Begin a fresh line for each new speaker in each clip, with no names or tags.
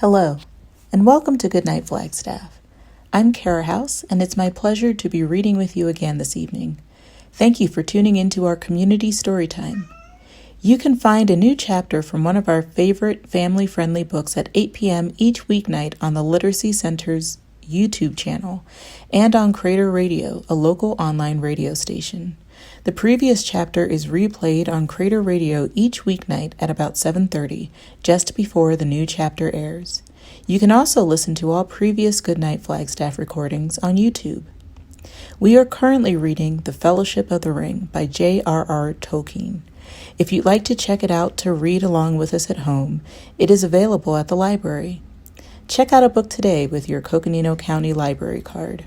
Hello, and welcome to Goodnight Flagstaff. I'm Khara House, and it's my pleasure to be reading with you again this evening. Thank you for tuning into our community story time. You can find a new chapter from one of our favorite family-friendly books at 8 p.m. each weeknight on the Literacy Center's YouTube channel and on Crater Radio, a local online radio station. The previous chapter is replayed on Crater Radio each weeknight at about 7:30, just before the new chapter airs. You can also listen to all previous Goodnight Flagstaff recordings on YouTube. We are currently reading The Fellowship of the Ring by J.R.R. Tolkein. If you'd like to check it out to read along with us at home, it is available at the library. Check out a book today with your Coconino County Library card.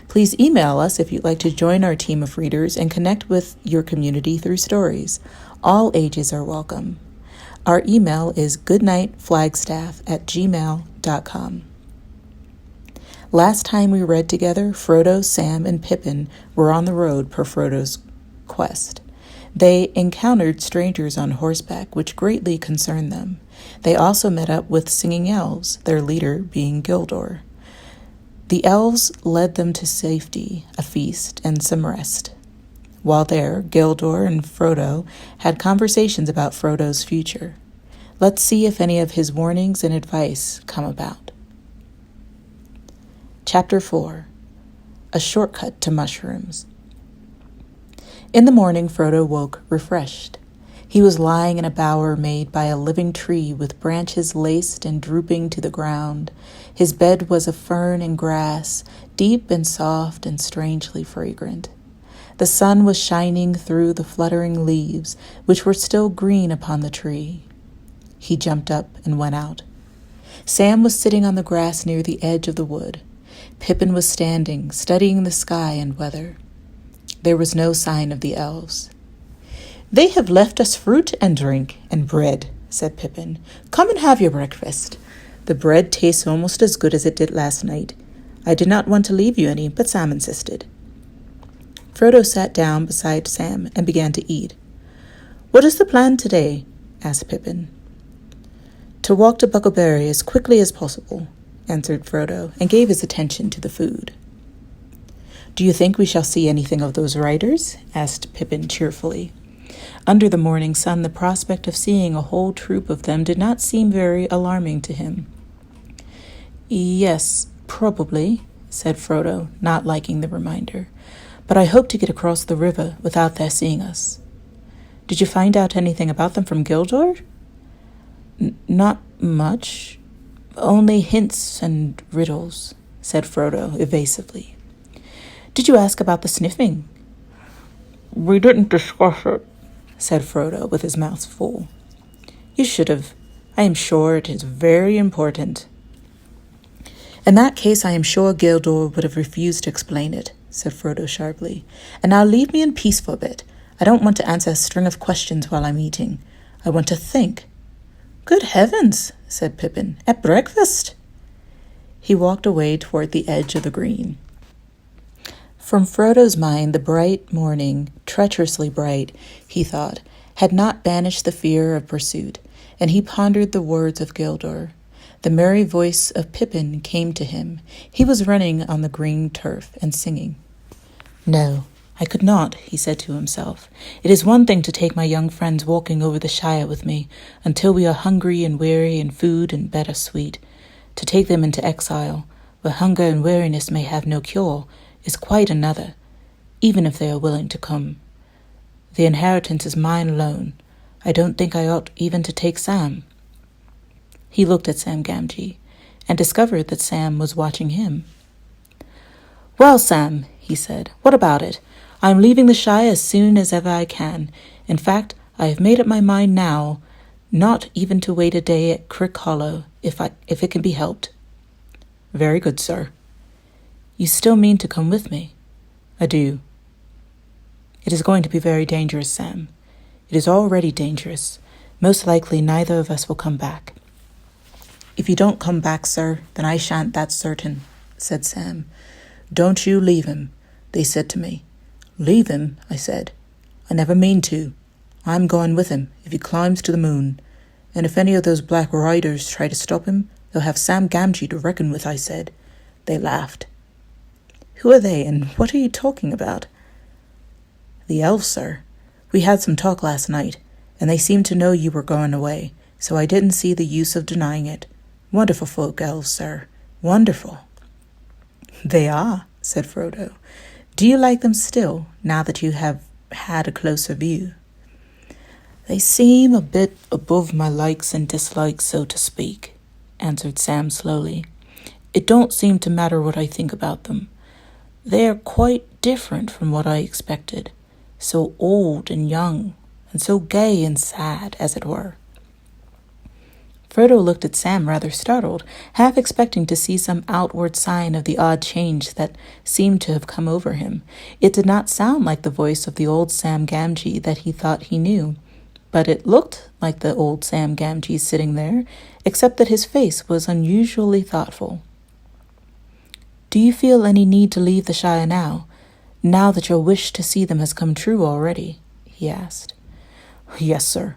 Please email us if you'd like to join our team of readers and connect with your community through stories. All ages are welcome. Our email is goodnightflagstaff@gmail.com. Last time we read together, Frodo, Sam, and Pippin were on the road per Frodo's quest. They encountered strangers on horseback, which greatly concerned them. They also met up with singing elves, their leader being Gildor. The elves led them to safety, a feast, and some rest. While there, Gildor and Frodo had conversations about Frodo's future. Let's see if any of his warnings and advice come about. Chapter 4. A Shortcut to Mushrooms. In the morning, Frodo woke refreshed. He was lying in a bower made by a living tree with branches laced and drooping to the ground. His bed was of fern and grass, deep and soft and strangely fragrant. The sun was shining through the fluttering leaves, which were still green upon the tree. He jumped up and went out. Sam was sitting on the grass near the edge of the wood. Pippin was standing, studying the sky and weather. There was no sign of the elves. "They have left us fruit and drink and bread," said Pippin. "Come and have your breakfast. The bread tastes almost as good as it did last night. I did not want to leave you any, but Sam insisted." Frodo sat down beside Sam and began to eat. "What is the plan today?" asked Pippin. "To walk to Buckleberry as quickly as possible," answered Frodo, and gave his attention to the food. "Do you think we shall see anything of those riders?" asked Pippin cheerfully. Under the morning sun, the prospect of seeing a whole troop of them did not seem very alarming to him. "Yes, probably," said Frodo, not liking the reminder. "But I hope to get across the river without their seeing us." "Did you find out anything about them from Gildor?" "Not much. Only hints and riddles," said Frodo evasively. "Did you ask about the sniffing?" "We didn't discuss it," said Frodo with his mouth full. "You should have. I am sure it is very important." "In that case, I am sure Gildor would have refused to explain it," said Frodo sharply. "And now leave me in peace for a bit. I don't want to answer a string of questions while I'm eating. I want to think." "Good heavens," said Pippin. "At breakfast?" He walked away toward the edge of the green. From Frodo's mind, the bright morning, treacherously bright, he thought, had not banished the fear of pursuit, and he pondered the words of Gildor. The merry voice of Pippin came to him. He was running on the green turf and singing. "No, I could not," he said to himself. "It is one thing to take my young friends walking over the Shire with me, until we are hungry and weary and food and bed are sweet. To take them into exile, where hunger and weariness may have no cure, is quite another, even if they are willing to come. The inheritance is mine alone. I don't think I ought even to take Sam." He looked at Sam Gamgee and discovered that Sam was watching him. "Well, Sam," he said, "what about it? I am leaving the Shire as soon as ever I can. In fact, I have made up my mind now not even to wait a day at Crick Hollow, if it can be helped." "Very good, sir." "You still mean to come with me?" "I do." "It is going to be very dangerous, Sam. It is already dangerous. Most likely neither of us will come back." "If you don't come back, sir, then I shan't, that's certain," said Sam. "Don't you leave him," they said to me. "Leave him?" I said. "I never mean to. I'm going with him if he climbs to the moon. And if any of those black riders try to stop him, You'll have Sam Gamgee to reckon with, I said. They laughed. Who are they, and what are you talking about? The elves, sir. We had some talk last night, and they seemed to know you were going away, so I didn't see the use of denying it. Wonderful folk, elves, sir. Wonderful. They are, said Frodo. Do you like them still, now that you have had a closer view? They seem a bit above my likes and dislikes, so to speak, answered Sam slowly. It don't seem to matter what I think about them. They are quite different from what I expected, so old and young, and so gay and sad, as it were. Frodo looked at Sam rather startled, half expecting to see some outward sign of the odd change that seemed to have come over him. It did not sound like the voice of the old Sam Gamgee that he thought he knew, but it looked like the old Sam Gamgee sitting there, except that his face was unusually thoughtful. Do you feel any need to leave the Shire now that your wish to see them has come true already? He asked. Yes, sir.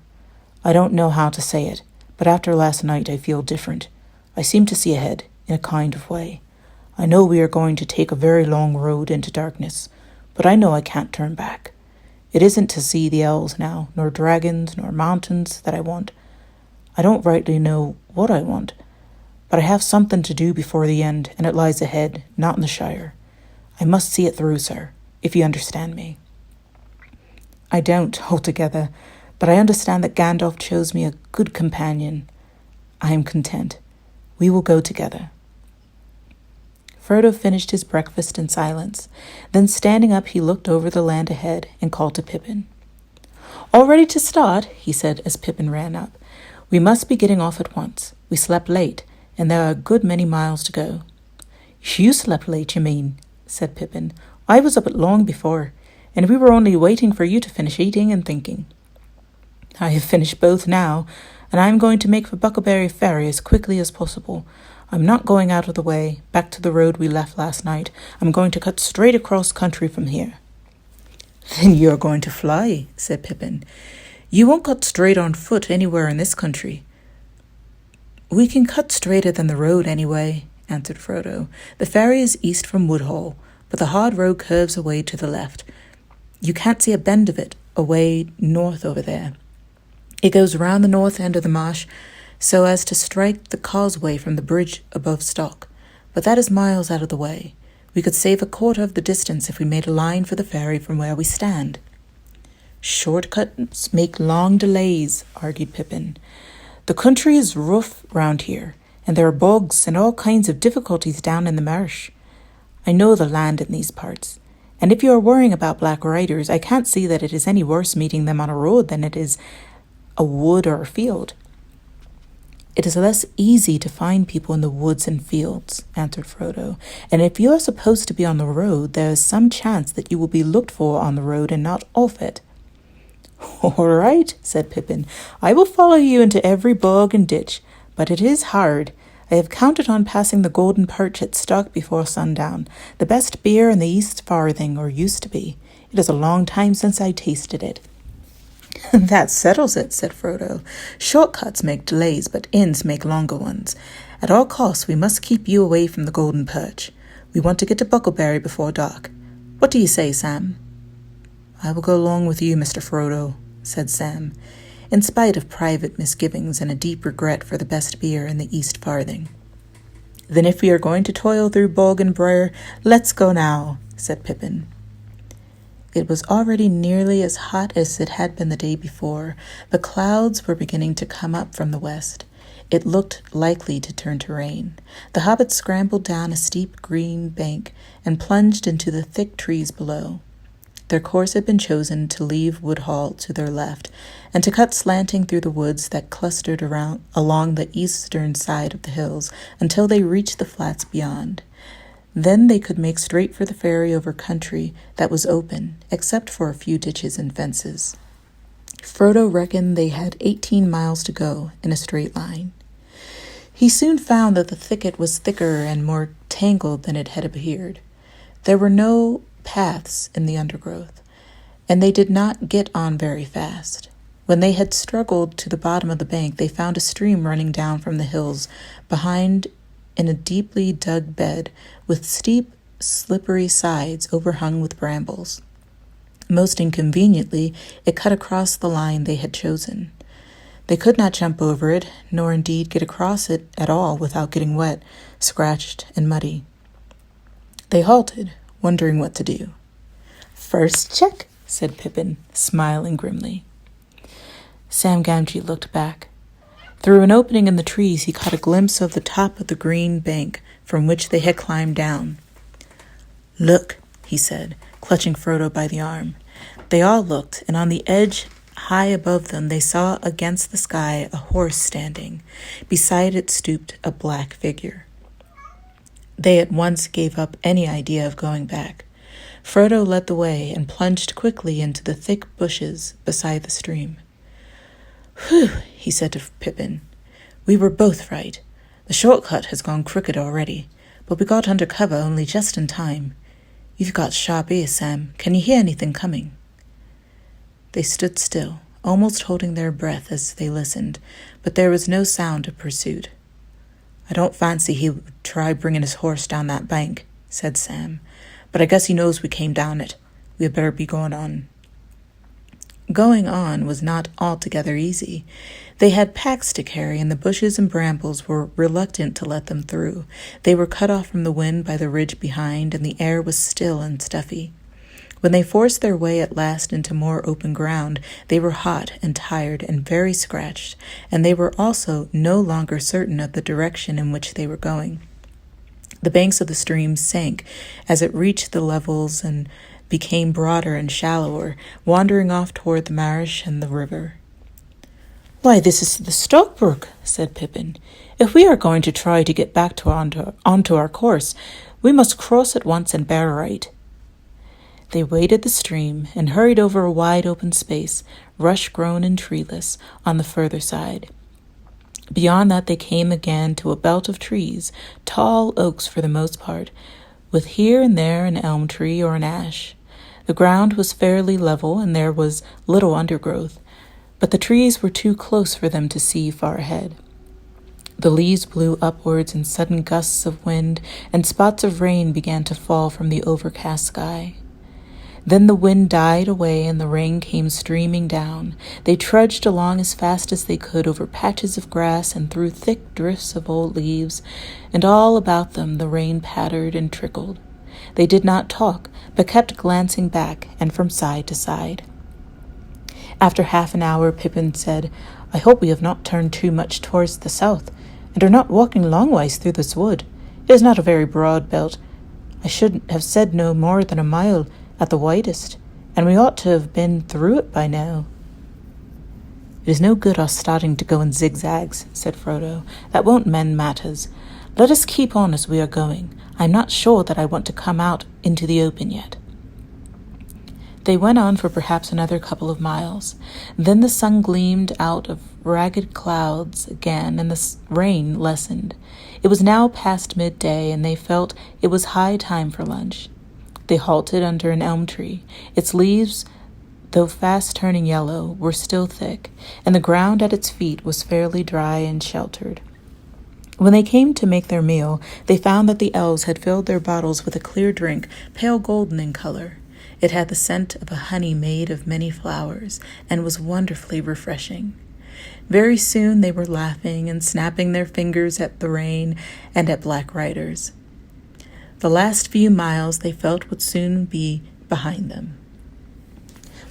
I don't know how to say it, but after last night I feel different. I seem to see ahead, in a kind of way. I know we are going to take a very long road into darkness, but I know I can't turn back. It isn't to see the elves now, nor dragons, nor mountains that I want. I don't rightly know what I want, but I have something to do before the end, and it lies ahead, not in the Shire. I must see it through, sir, if you understand me. I don't, altogether, but I understand that Gandalf chose me a good companion. I am content. We will go together. Frodo finished his breakfast in silence. Then standing up, he looked over the land ahead and called to Pippin. All ready to start, he said as Pippin ran up. We must be getting off at once. We slept late, and there are a good many miles to go. You slept late, you mean, said Pippin. I was up long before, and we were only waiting for you to finish eating and thinking. I have finished both now, and I am going to make for Buckleberry Ferry as quickly as possible. I'm not going out of the way, back to the road we left last night. I'm going to cut straight across country from here. Then you're going to fly, said Pippin. You won't cut straight on foot anywhere in this country. We can cut straighter than the road anyway, answered Frodo. The ferry is east from Woodhall, but the hard road curves away to the left. You can't see a bend of it away north over there. It goes round the north end of the marsh so as to strike the causeway from the bridge above Stock, but that is miles out of the way. We could save a quarter of the distance if we made a line for the ferry from where we stand. Shortcuts make long delays, argued Pippin. The country is rough round here, and there are bogs and all kinds of difficulties down in the marsh. I know the land in these parts, and if you are worrying about black riders, I can't see that it is any worse meeting them on a road than it is a wood or a field. It is less easy to find people in the woods and fields, answered Frodo, and if you are supposed to be on the road, there is some chance that you will be looked for on the road and not off it. All right, said Pippin, I will follow you into every bog and ditch, but it is hard. I have counted on passing the Golden Perch at Stock before sundown, the best beer in the East Farthing, or used to be. It is a long time since I tasted it. That settles it, said Frodo. Shortcuts make delays, but inns make longer ones. At all costs, we must keep you away from the Golden Perch. We want to get to Buckleberry before dark. What do you say, Sam? I will go along with you, Mr. Frodo, said Sam, in spite of private misgivings and a deep regret for the best beer in the East Farthing. Then if we are going to toil through bog and briar, let's go now, said Pippin. It was already nearly as hot as it had been the day before, but clouds were beginning to come up from the west. It looked likely to turn to rain. The hobbits scrambled down a steep green bank and plunged into the thick trees below. Their course had been chosen to leave Woodhall to their left and to cut slanting through the woods that clustered along the eastern side of the hills until they reached the flats beyond. Then they could make straight for the ferry over country that was open, except for a few ditches and fences. Frodo reckoned they had 18 miles to go in a straight line. He soon found that the thicket was thicker and more tangled than it had appeared. There were no paths in the undergrowth, and they did not get on very fast. When they had struggled to the bottom of the bank, they found a stream running down from the hills behind in a deeply dug bed with steep, slippery sides overhung with brambles. Most inconveniently, it cut across the line they had chosen. They could not jump over it, nor indeed get across it at all without getting wet, scratched, and muddy. They halted, wondering what to do. "First check," said Pippin, smiling grimly. Sam Gamgee looked back. Through an opening in the trees, he caught a glimpse of the top of the green bank from which they had climbed down. "Look," he said, clutching Frodo by the arm. They all looked, and on the edge, high above them, they saw against the sky a horse standing. Beside it stooped a black figure. They at once gave up any idea of going back. Frodo led the way and plunged quickly into the thick bushes beside the stream. "Whew," he said to Pippin. "We were both right. The shortcut has gone crooked already, but we got under cover only just in time. You've got sharp ears, Sam. Can you hear anything coming?" They stood still, almost holding their breath as they listened, but there was no sound of pursuit. "I don't fancy he would try bringing his horse down that bank," said Sam, "but I guess he knows we came down it. We had better be going on." Going on was not altogether easy. They had packs to carry, and the bushes and brambles were reluctant to let them through. They were cut off from the wind by the ridge behind, and the air was still and stuffy. When they forced their way at last into more open ground, they were hot and tired and very scratched, and they were also no longer certain of the direction in which they were going. The banks of the stream sank as it reached the levels and became broader and shallower, wandering off toward the marsh and the river. "Why, this is the Stockbrook," said Pippin. "If we are going to try to get back onto our course, we must cross at once and bear right." They waded the stream and hurried over a wide open space, rush-grown and treeless, on the further side. Beyond that they came again to a belt of trees, tall oaks for the most part, with here and there an elm tree or an ash. The ground was fairly level, and there was little undergrowth, but the trees were too close for them to see far ahead. The leaves blew upwards in sudden gusts of wind, and spots of rain began to fall from the overcast sky. Then the wind died away and the rain came streaming down. They trudged along as fast as they could over patches of grass and through thick drifts of old leaves, and all about them the rain pattered and trickled. They did not talk, but kept glancing back and from side to side. After half an hour, Pippin said, "I hope we have not turned too much towards the south, and are not walking long ways through this wood. It is not a very broad belt. I should have said no more than a mile at the widest, and we ought to have been through it by now." "It is no good us starting to go in zigzags," said Frodo. "That won't mend matters. Let us keep on as we are going. I'm not sure that I want to come out into the open yet." They went on for perhaps another couple of miles. Then the sun gleamed out of ragged clouds again, and the rain lessened. It was now past midday, and they felt it was high time for lunch. They halted under an elm tree. Its leaves, though fast turning yellow, were still thick, and the ground at its feet was fairly dry and sheltered. When they came to make their meal, they found that the elves had filled their bottles with a clear drink, pale golden in color. It had the scent of a honey made of many flowers, and was wonderfully refreshing. Very soon they were laughing and snapping their fingers at the rain and at black riders. The last few miles they felt would soon be behind them.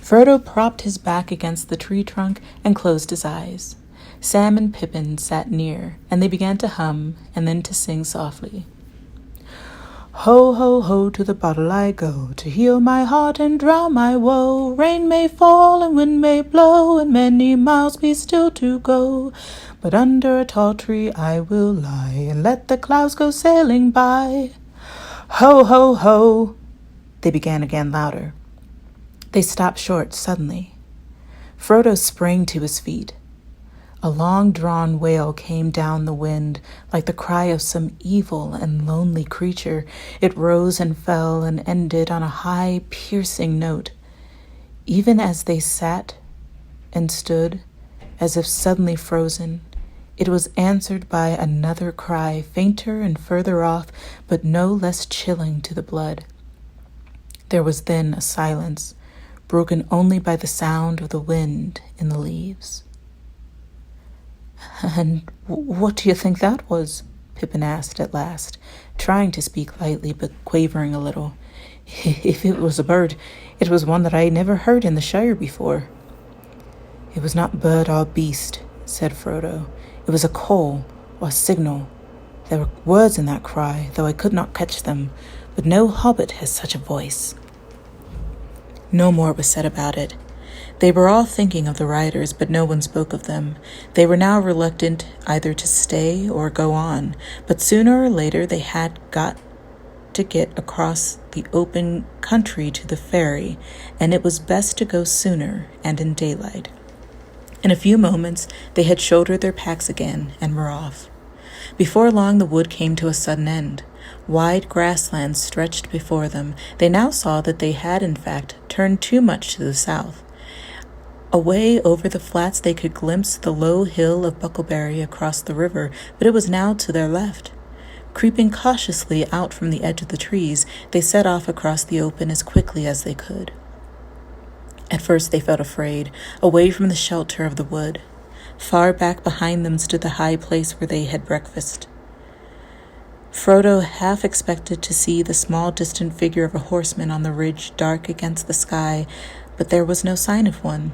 Frodo propped his back against the tree trunk and closed his eyes. Sam and Pippin sat near, and they began to hum and then to sing softly. "Ho, ho, ho, to the bottle I go, to heal my heart and drown my woe. Rain may fall and wind may blow, and many miles be still to go. But under a tall tree I will lie, and let the clouds go sailing by. Ho, ho, ho," they began again louder. They stopped short suddenly. Frodo sprang to his feet. A long-drawn wail came down the wind, like the cry of some evil and lonely creature. It rose and fell and ended on a high, piercing note. Even as they sat and stood as if suddenly frozen. It was answered by another cry, fainter and further off, but no less chilling to the blood. There was then a silence, broken only by the sound of the wind in the leaves. "And what do you think that was?" Pippin asked at last, trying to speak lightly but quavering a little. "If it was a bird, it was one that I never heard in the Shire before." "It was not bird or beast," said Frodo. "It was a call or signal. There were words in that cry, though I could not catch them, but no hobbit has such a voice." No more was said about it. They were all thinking of the riders, but no one spoke of them. They were now reluctant either to stay or go on, but sooner or later they had got to get across the open country to the ferry, and it was best to go sooner and in daylight. In a few moments they had shouldered their packs again and were off. Before long the wood came to a sudden end. Wide grasslands stretched before them. They now saw that they had, in fact, turned too much to the south. Away over the flats they could glimpse the low hill of Buckleberry across the river, but it was now to their left. Creeping cautiously out from the edge of the trees, they set off across the open as quickly as they could. At first they felt afraid, away from the shelter of the wood. Far back behind them stood the high place where they had breakfast. Frodo half expected to see the small distant figure of a horseman on the ridge dark against the sky, but there was no sign of one.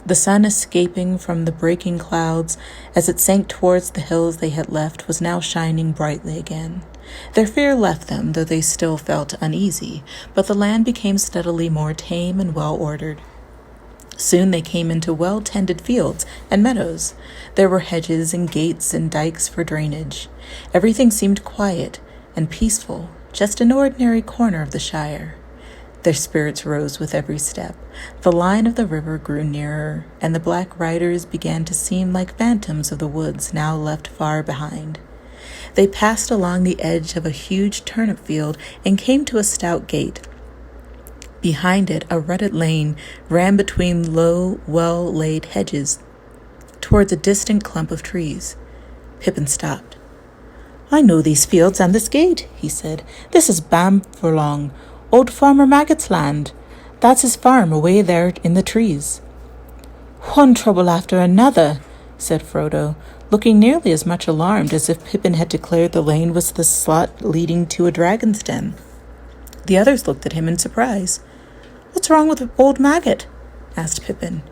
The sun escaping from the breaking clouds as it sank towards the hills they had left was now shining brightly again. Their fear left them, though they still felt uneasy, but the land became steadily more tame and well-ordered. Soon they came into well-tended fields and meadows. There were hedges and gates and dikes for drainage. Everything seemed quiet and peaceful, just an ordinary corner of the Shire. Their spirits rose with every step. The line of the river grew nearer, and the black riders began to seem like phantoms of the woods now left far behind. They passed along the edge of a huge turnip field and came to a stout gate. Behind it, a rutted lane ran between low, well-laid hedges towards a distant clump of trees. Pippin stopped. "I know these fields and this gate," he said. "This is Bamfurlong, old Farmer Maggot's land. That's his farm away there in the trees." "One trouble after another," said Frodo, looking nearly as much alarmed as if Pippin had declared the lane was the slot leading to a dragon's den. The others looked at him in surprise. "What's wrong with old Maggot?" asked Pippin.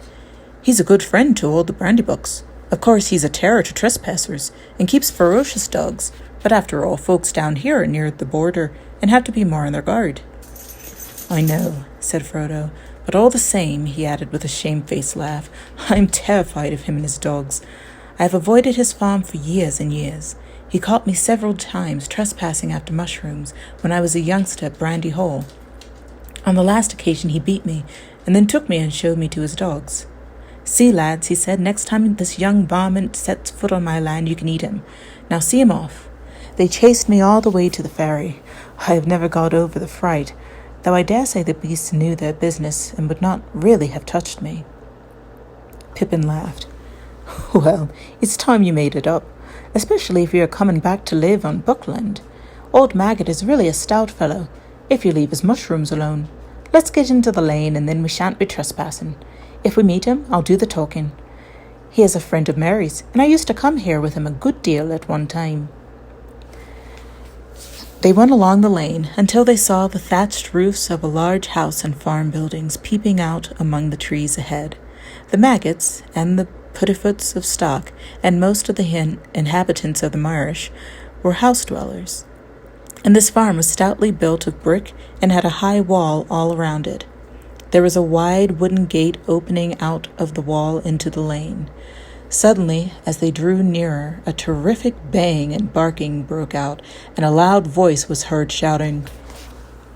"He's a good friend to all the Brandybucks. Of course, he's a terror to trespassers and keeps ferocious dogs, but after all, folks down here are near the border and have to be more on their guard." "I know," said Frodo, "but all the same," he added with a shamefaced laugh, "I'm terrified of him and his dogs. I have avoided his farm for years and years. He caught me several times trespassing after mushrooms when I was a youngster at Brandy Hall. On the last occasion he beat me, and then took me and showed me to his dogs. 'See, lads,' he said, 'next time this young varmint sets foot on my land, you can eat him. Now see him off.' They chased me all the way to the ferry. I have never got over the fright, though I dare say the beasts knew their business and would not really have touched me." Pippin laughed. "Well, it's time you made it up, especially if you are coming back to live on Buckland. Old Maggot is really a stout fellow, if you leave his mushrooms alone. Let's get into the lane, and then we shan't be trespassing. If we meet him, I'll do the talking. He is a friend of Mary's, and I used to come here with him a good deal at one time." They went along the lane until they saw the thatched roofs of a large house and farm buildings peeping out among the trees ahead. The Maggots and the Pudifoots of stock and most of the inhabitants of the marsh were house-dwellers, and this farm was stoutly built of brick and had a high wall all around it. There was a wide wooden gate opening out of the wall into the lane. Suddenly, as they drew nearer, a terrific bang and barking broke out, and a loud voice was heard shouting,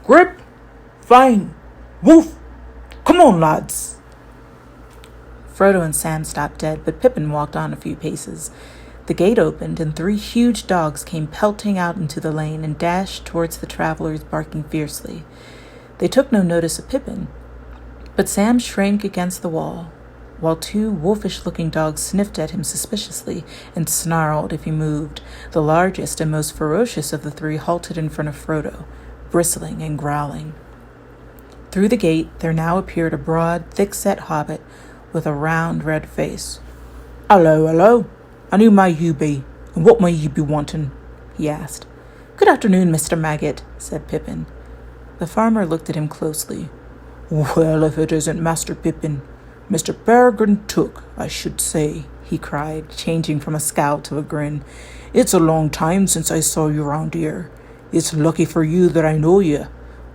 "Grip! Fine! Woof! Come on, lads!" Frodo and Sam stopped dead, but Pippin walked on a few paces. The gate opened, and 3 huge dogs came pelting out into the lane and dashed towards the travelers, barking fiercely. They took no notice of Pippin, but Sam shrank against the wall. while two wolfish-looking dogs sniffed at him suspiciously and snarled if he moved. The largest and most ferocious of the three halted in front of Frodo, bristling and growling. Through the gate there now appeared a broad, thick-set hobbit with a round, red face. "Hello, hello, and who may you be, and what may you be wanting?" he asked. "Good afternoon, Mr. Maggot," said Pippin. The farmer looked at him closely. "Well, if it isn't Master Pippin, Mr. Peregrine Took, I should say," he cried, changing from a scowl to a grin. "It's a long time since I saw you round here. It's lucky for you that I know you.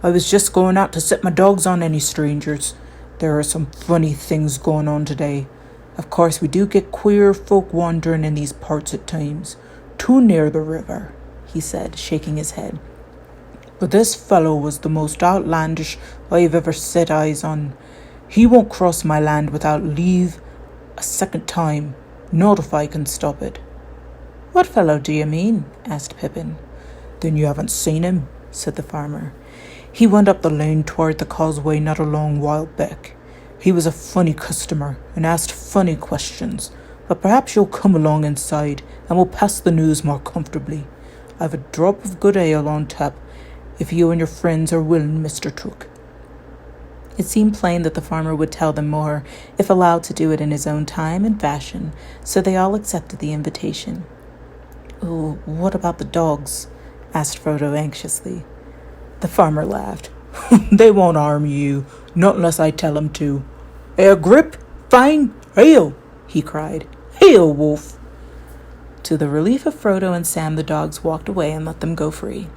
I was just going out to set my dogs on any strangers. There are some funny things going on today. Of course, we do get queer folk wandering in these parts at times, too near the river," he said, shaking his head. "But this fellow was the most outlandish I've ever set eyes on. He won't cross my land without leave a second time, not if I can stop it." "What fellow do you mean?" asked Pippin. "Then you haven't seen him," said the farmer. "He went up the lane toward the causeway not a long while back. He was a funny customer and asked funny questions, but perhaps you'll come along inside and we'll pass the news more comfortably. I've a drop of good ale on tap, if you and your friends are willing, Mr. Took." It seemed plain that the farmer would tell them more, if allowed to do it in his own time and fashion, so they all accepted the invitation. "Oh, what about the dogs?" asked Frodo anxiously. The farmer laughed. "They won't harm you, not unless I tell them to. Grip, fine, hail!" he cried. "Hail, wolf!" To the relief of Frodo and Sam, the dogs walked away and let them go free.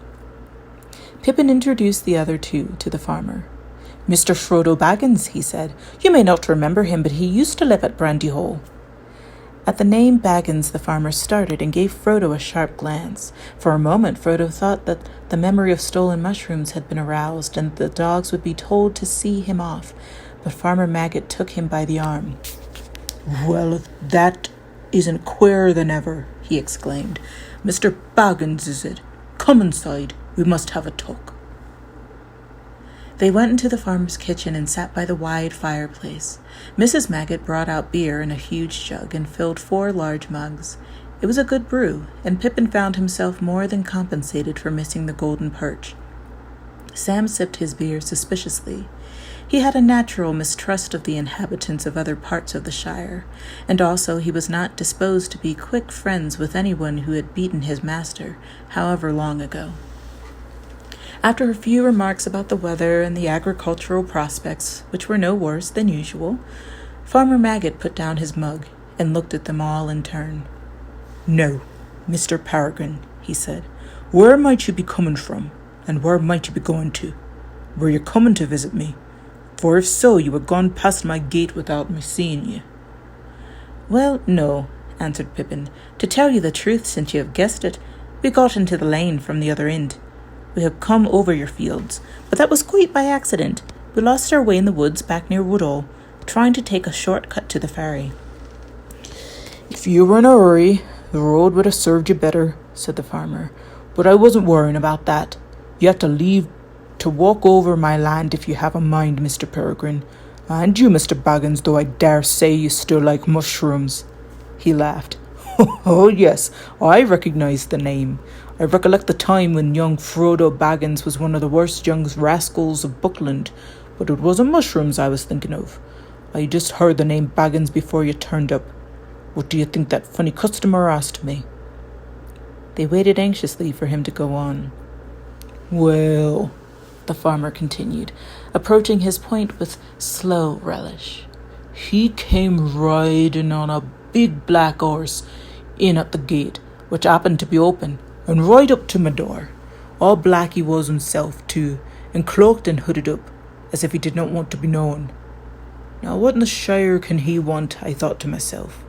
Pippin introduced the other two to the farmer. "Mr. Frodo Baggins," he said. "You may not remember him, but he used to live at Brandy Hole." At the name Baggins, the farmer started and gave Frodo a sharp glance. For a moment, Frodo thought that the memory of stolen mushrooms had been aroused and the dogs would be told to see him off, but Farmer Maggot took him by the arm. "Well, if that isn't queerer than ever," he exclaimed. "Mr. Baggins, is it? Come inside. We must have a talk." They went into the farmer's kitchen and sat by the wide fireplace. Mrs. Maggot brought out beer in a huge jug and filled 4 large mugs. It was a good brew, and Pippin found himself more than compensated for missing the golden perch. Sam sipped his beer suspiciously. He had a natural mistrust of the inhabitants of other parts of the Shire, and also he was not disposed to be quick friends with anyone who had beaten his master, however long ago. After a few remarks about the weather and the agricultural prospects, which were no worse than usual, Farmer Maggot put down his mug and looked at them all in turn. "Now, Mr. Peregrine," he said, "where might you be coming from, and where might you be going to? Were you coming to visit me? For if so, you had gone past my gate without me seeing you." "Well, no," answered Pippin. "To tell you the truth, since you have guessed it, we got into the lane from the other end. We had come over your fields, but that was quite by accident. We lost our way in the woods back near Woodall, trying to take a short cut to the ferry." "If you were in a hurry, the road would have served you better," said the farmer. "But I wasn't worrying about that. You have to leave to walk over my land if you have a mind, Mr. Peregrine. And you, Mr. Baggins, though I dare say you still like mushrooms." He laughed. "Oh, yes, I recognize the name. I recollect the time when young Frodo Baggins was one of the worst young rascals of Buckland, but it wasn't mushrooms I was thinking of. I just heard the name Baggins before you turned up. What do you think that funny customer asked me?" They waited anxiously for him to go on. "Well," the farmer continued, approaching his point with slow relish, "he came riding on a big black horse in at the gate, which happened to be open, and right up to my door. All black he was himself, too, and cloaked and hooded up, as if he did not want to be known. Now, what in the Shire can he want, I thought to myself.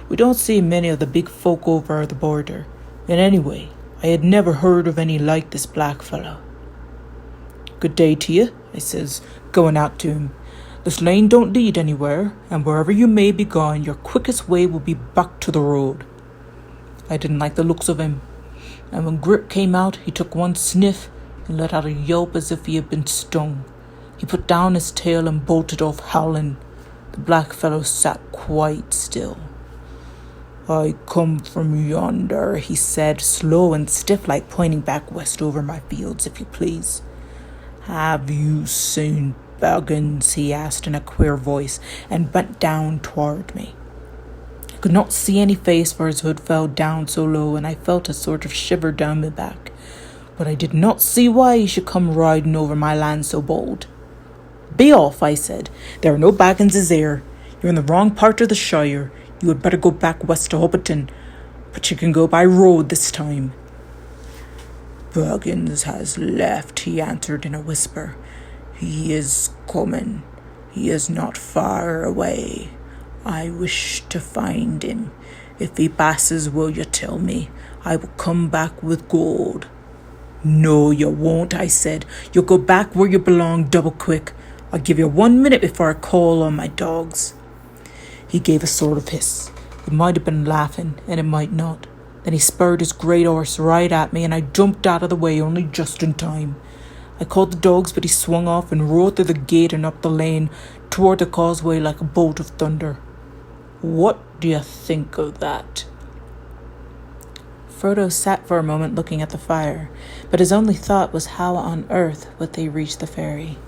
We don't see many of the big folk over the border, and anyway, I had never heard of any like this black fellow. 'Good day to you,' I says, going out to him. 'This lane don't lead anywhere, and wherever you may be going, your quickest way will be back to the road.' I didn't like the looks of him, and when Grip came out, he took one sniff and let out a yelp as if he had been stung. He put down his tail and bolted off howling. The black fellow sat quite still. "I come from yonder," he said, slow and stiff-like, pointing back west over my fields, if you please. "Have you seen Baggins?" he asked in a queer voice, and bent down toward me. I could not see any face, for his hood fell down so low, and I felt a sort of shiver down my back. But I did not see why he should come riding over my land so bold. "Be off," I said. "There are no Bagginses here. You're in the wrong part of the shire. You had better go back west to Hobbiton, but you can go by road this time." "Baggins has left," he answered in a whisper. "He is coming. He is not far away. I wish to find him. If he passes, will you tell me? I will come back with gold." "No, you won't," I said. "You'll go back where you belong double quick. I'll give you 1 minute before I call on my dogs." He gave a sort of hiss. It might have been laughing, and it might not. Then he spurred his great horse right at me, and I jumped out of the way only just in time. I called the dogs, but he swung off and rode through the gate and up the lane toward the causeway like a bolt of thunder. What do you think of that? Frodo sat for a moment looking at the fire, but his only thought was how on earth would they reach the ferry.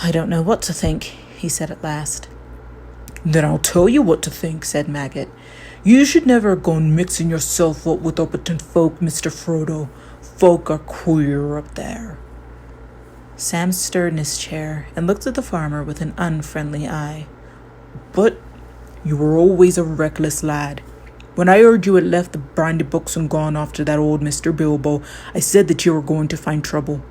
"I don't know what to think," he said at last. "Then I'll tell you what to think," said Maggot. "You should never have gone mixing yourself up with Hobbiton folk, Mr. Frodo. Folk are queer up there." Sam stirred in his chair and looked at the farmer with an unfriendly eye. "But you were always a reckless lad. When I heard you had left the brandy books and gone off to that old Mr. Bilbo, I said that you were going to find trouble.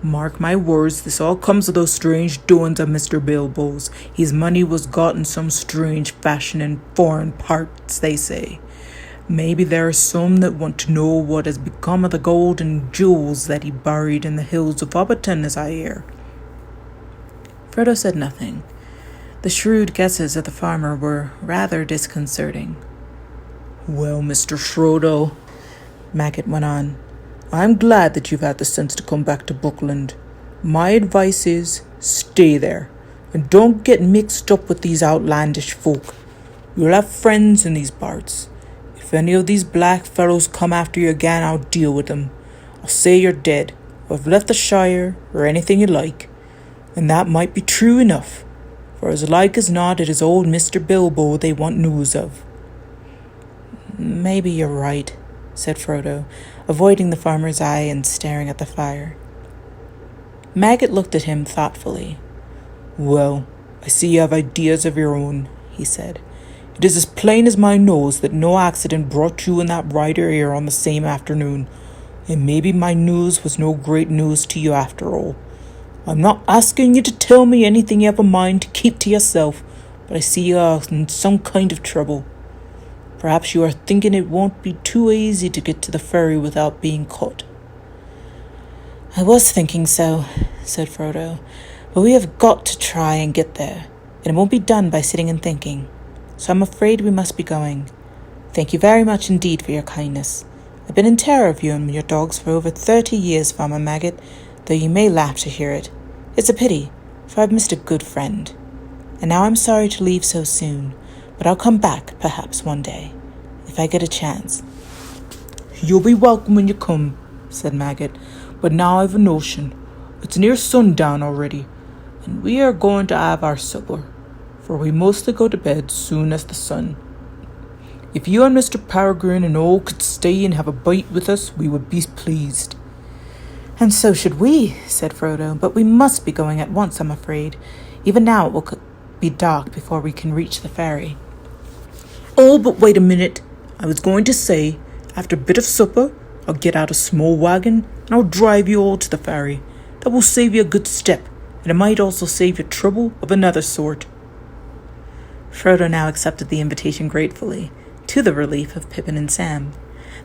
Mark my words, this all comes of those strange doings of Mr. Bilbo's. His money was got in some strange fashion in foreign parts, they say. Maybe there are some that want to know what has become of the gold and jewels that he buried in the hills of Hobbiton, as I hear." Frodo said nothing. The shrewd guesses of the farmer were rather disconcerting. "Well, Mr. Frodo," Maggot went on, "I'm glad that you've had the sense to come back to Buckland. My advice is, stay there, and don't get mixed up with these outlandish folk. You'll have friends in these parts. If any of these black fellows come after you again, I'll deal with them. I'll say you're dead, or have left the Shire, or anything you like. And that might be true enough, for as like as not it is old Mr. Bilbo they want news of." "Maybe you're right," said Frodo, avoiding the farmer's eye and staring at the fire. Maggot looked at him thoughtfully. "Well, I see you have ideas of your own," he said. "It is as plain as my nose that no accident brought you and that rider here on the same afternoon, and maybe my news was no great news to you after all. I'm not asking you to tell me anything you have a mind to keep to yourself, but I see you are in some kind of trouble. Perhaps you are thinking it won't be too easy to get to the ferry without being caught." "I was thinking so," said Frodo, "but we have got to try and get there, and it won't be done by sitting and thinking. So I'm afraid we must be going. Thank you very much indeed for your kindness. I've been in terror of you and your dogs for over 30 years, Farmer Maggot, though you may laugh to hear it. It's a pity, for I've missed a good friend. And now I'm sorry to leave so soon, but I'll come back, perhaps, one day, if I get a chance." "You'll be welcome when you come," said Maggot, "but now I've a notion. It's near sundown already, and we are going to have our supper, for we mostly go to bed soon as the sun. If you and Mr. Peregrine and all could stay and have a bite with us, we would be pleased." "And so should we," said Frodo, "but we must be going at once, I'm afraid. Even now it will be dark before we can reach the ferry." "Oh, but wait a minute. I was going to say, after a bit of supper, I'll get out a small wagon and I'll drive you all to the ferry. That will save you a good step, and it might also save you trouble of another sort." Frodo now accepted the invitation gratefully, to the relief of Pippin and Sam.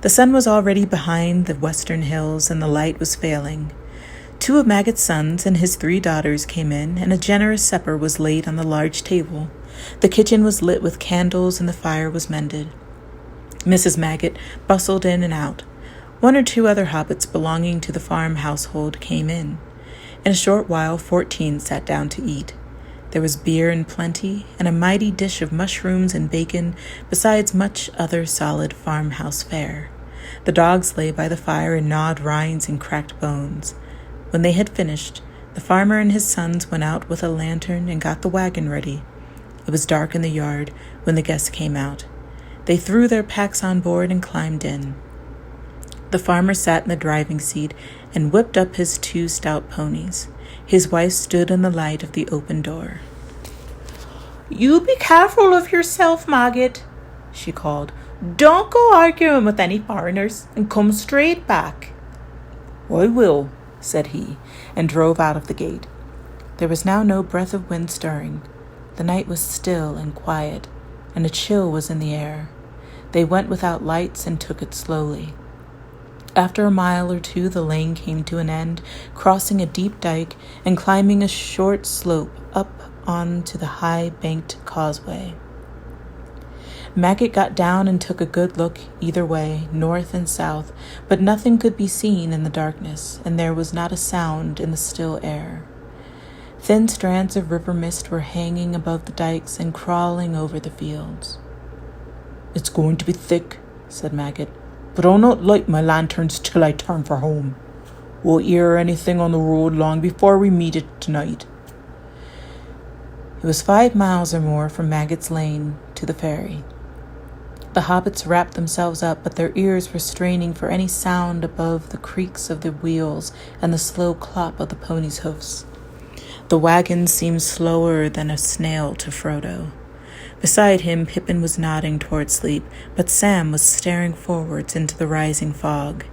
The sun was already behind the western hills, and the light was failing. 2 of Maggot's sons and his 3 daughters came in, and a generous supper was laid on the large table. The kitchen was lit with candles, and the fire was mended. Mrs. Maggot bustled in and out. 1 or 2 other hobbits belonging to the farm household came in. In a short while 14 sat down to eat. There was beer in plenty, and a mighty dish of mushrooms and bacon, besides much other solid farmhouse fare. The dogs lay by the fire and gnawed rinds and cracked bones. When they had finished, the farmer and his sons went out with a lantern and got the wagon ready. It was dark in the yard when the guests came out. They threw their packs on board and climbed in. The farmer sat in the driving seat and whipped up his 2 stout ponies. His wife stood in the light of the open door. "You be careful of yourself, Maggot," she called. "Don't go arguing with any foreigners, and come straight back." "I will," said he, and drove out of the gate. There was now no breath of wind stirring. The night was still and quiet, and a chill was in the air. They went without lights and took it slowly. After a mile or 2, the lane came to an end, crossing a deep dike and climbing a short slope up onto the high-banked causeway. Maggot got down and took a good look either way, north and south, but nothing could be seen in the darkness, and there was not a sound in the still air. Thin strands of river mist were hanging above the dikes and crawling over the fields. "It's going to be thick," said Maggot, "but I'll not light my lanterns till I turn for home. We'll hear anything on the road long before we meet it tonight." It was 5 miles or more from Maggot's Lane to the ferry. The hobbits wrapped themselves up, but their ears were straining for any sound above the creaks of the wheels and the slow clop of the ponies' hoofs. The wagon seemed slower than a snail to Frodo. Beside him, Pippin was nodding toward sleep, but Sam was staring forwards into the rising fog.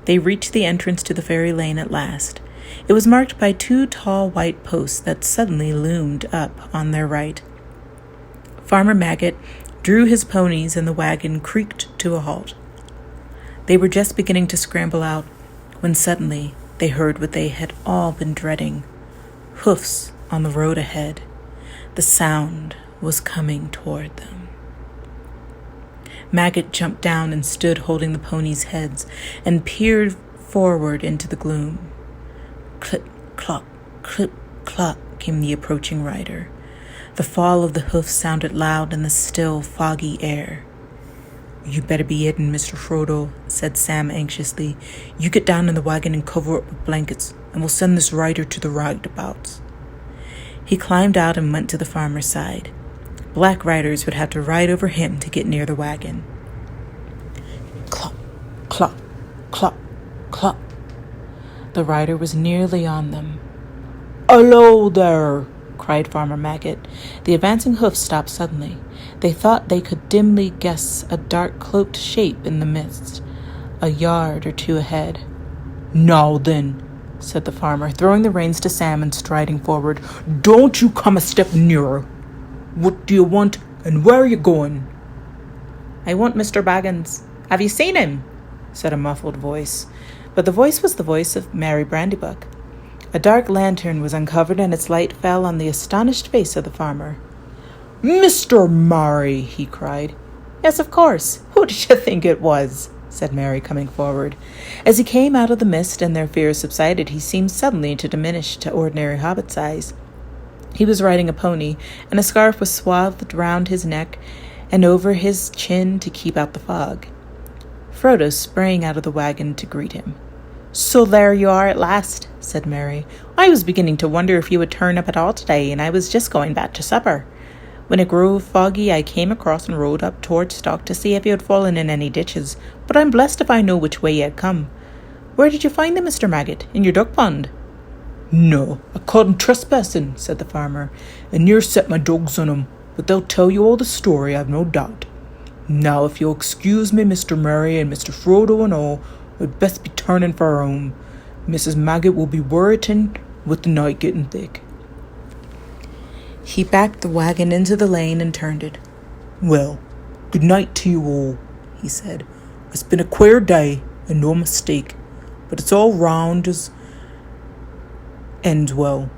They reached the entrance to the ferry lane at last. It was marked by 2 tall white posts that suddenly loomed up on their right. Farmer Maggot drew his ponies and the wagon creaked to a halt. They were just beginning to scramble out when suddenly they heard what they had all been dreading: hoofs on the road ahead. The sound was coming toward them. Maggot jumped down and stood holding the ponies' heads and peered forward into the gloom. Clip, clop, came the approaching rider. The fall of the hoofs sounded loud in the still, foggy air. "You better be hidden, Mr. Frodo," said Sam anxiously. "You get down in the wagon and cover up with blankets, and we'll send this rider to the roundabouts." He climbed out and went to the farmer's side. Black riders would have to ride over him to get near the wagon. Clop, clop, clop, clop. The rider was nearly on them. "Hello there!" cried Farmer Maggot. The advancing hoofs stopped suddenly. They thought they could dimly guess a dark cloaked shape in the mist, a yard or 2 ahead. "Now then," said the farmer, throwing the reins to Sam and striding forward. "Don't you come a step nearer. What do you want, and where are you going?" "I want Mr. Baggins. Have you seen him?" said a muffled voice. But the voice was the voice of Mary Brandybuck. A dark lantern was uncovered, and its light fell on the astonished face of the farmer. "Mr. Murray!" he cried. "Yes, of course. Who did you think it was?" said Mary, coming forward. As he came out of the mist and their fears subsided, he seemed suddenly to diminish to ordinary hobbit size. He was riding a pony, and a scarf was swathed round his neck and over his chin to keep out the fog. Frodo sprang out of the wagon to greet him. "So there you are at last," said Mary. "I was beginning to wonder if you would turn up at all today, and I was just going back to supper. When it grew foggy, I came across and rode up toward Stock to see if you had fallen in any ditches, but I'm blessed if I know which way you had come. Where did you find them, Mr. Maggot? In your duck pond?" "No, I caught 'em trespassing," said the farmer, "and near set my dogs on 'em, but they'll tell you all the story, I've no doubt. Now, if you'll excuse me, Mr. Murray and Mr. Frodo and all, I'd best be turning for home. Mrs. Maggot will be worriting with the night getting thick." He backed the wagon into the lane and turned it. "Well, good night to you all," he said. "It's been a queer day, and no mistake, but it's all round as ends well.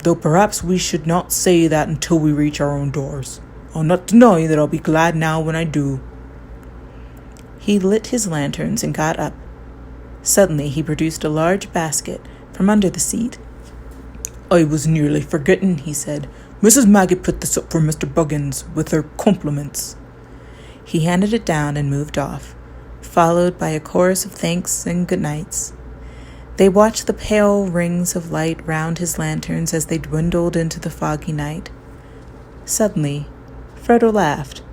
Though perhaps we should not say that until we reach our own doors. I'll not deny that I'll be glad now when I do." He lit his lanterns and got up. Suddenly he produced a large basket from under the seat.
I was nearly forgetting, he said. Mrs. Maggie put this up for Mr. Buggins, with her compliments.
He handed it down and moved off, followed by a chorus of thanks and good nights. They watched the pale rings of light round his lanterns as they dwindled into the foggy night. Suddenly, Frodo laughed.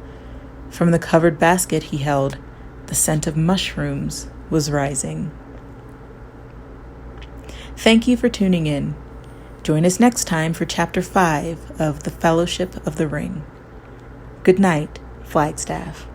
From the covered basket he held, the scent of mushrooms was rising. Thank you for tuning in. Join us next time for Chapter 5 of The Fellowship of the Ring. Good night, Flagstaff.